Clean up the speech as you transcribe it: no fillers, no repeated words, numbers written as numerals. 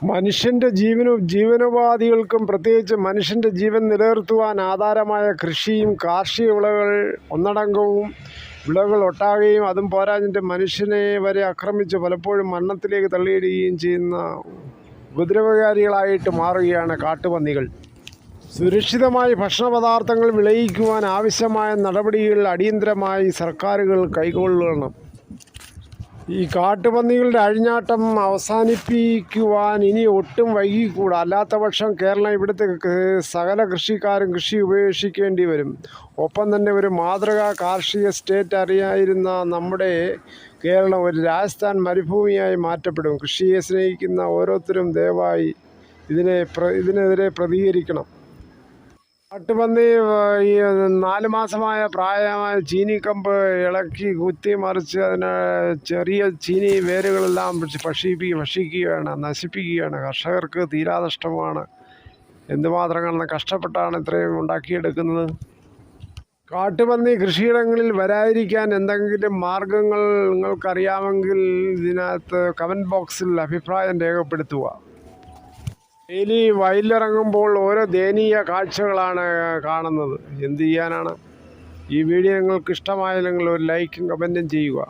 മനുഷ്യൻ്റെ ജീവനോപാധികൾക്കും പ്രത്യേകിച്ച് മനുഷ്യൻ്റെ ജീവൻ നിലനിർത്തുവാൻ ആധാരമായ കൃഷിയും കാർഷിക വിളകൾ ഒന്നടങ്കവും വിളകൾ ഒട്ടാകെയും അതും പോരാഞ്ഞിട്ട് മനുഷ്യനെ വരെ ആക്രമിച്ച് പലപ്പോഴും മരണത്തിലേക്ക് തള്ളിയിടുകയും ചെയ്യുന്ന ഉപദ്രവകാരികളായിട്ട് മാറുകയാണ് കാട്ടുപന്നികൾ. സുരക്ഷിതമായി ഭക്ഷണപദാർത്ഥങ്ങൾ വിളയിക്കുവാൻ ആവശ്യമായ നടപടികൾ അടിയന്തരമായി സർക്കാരുകൾ കൈക്കൊള്ളണം. ഈ കാട്ടുപന്നികളുടെ അഴിഞ്ഞാട്ടം അവസാനിപ്പിക്കുവാൻ ഇനി ഒട്ടും വൈകിക്കൂടാ. അല്ലാത്തപക്ഷം കേരളം ഇവിടുത്തെ സകല കൃഷിക്കാരും കൃഷി ഉപേക്ഷിക്കേണ്ടി വരും. ഒപ്പം തന്നെ ഒരു മാതൃകാ കാർഷിക സ്റ്റേറ്റ് അറിയായിരുന്ന നമ്മുടെ കേരളം ഒരു രാജസ്ഥാൻ മരുഭൂമിയായി മാറ്റപ്പെടും. കൃഷിയെ സ്നേഹിക്കുന്ന ഓരോരുത്തരും ദയവായി ഇതിനെതിരെ പ്രതികരിക്കണം. കാട്ടുപന്നി ഈ 4 മാസമായ പ്രായമായ ചീനിക്കമ്പ് ഇളക്കി കുത്തി മറിച്ച് അതിന് ചെറിയ ചീനി വേരുകളെല്ലാം ഭക്ഷിക്കുകയാണ്, നശിപ്പിക്കുകയാണ്. കർഷകർക്ക് തീരാനഷ്ടമാണ്. എന്തുമാത്രം കഷ്ടപ്പെട്ടാണ് ഇത്രയും ഉണ്ടാക്കിയെടുക്കുന്നത്. കാട്ടുപന്നി കൃഷിയിടങ്ങളിൽ വരാതിരിക്കാൻ എന്തെങ്കിലും മാർഗങ്ങൾ നിങ്ങൾക്കറിയാമെങ്കിൽ ഇതിനകത്ത് കമൻറ്റ് ബോക്സിൽ അഭിപ്രായം രേഖപ്പെടുത്തുക. ഡെയിലി വയലിലിറങ്ങുമ്പോൾ ഓരോ ദയനീയ കാഴ്ചകളാണ് കാണുന്നത്. എന്ത് ചെയ്യാനാണ്? ഈ വീഡിയോ നിങ്ങൾക്ക് ഇഷ്ടമായില്ലെങ്കിൽ ഒരു ലൈക്കും കമൻറ്റും ചെയ്യുക.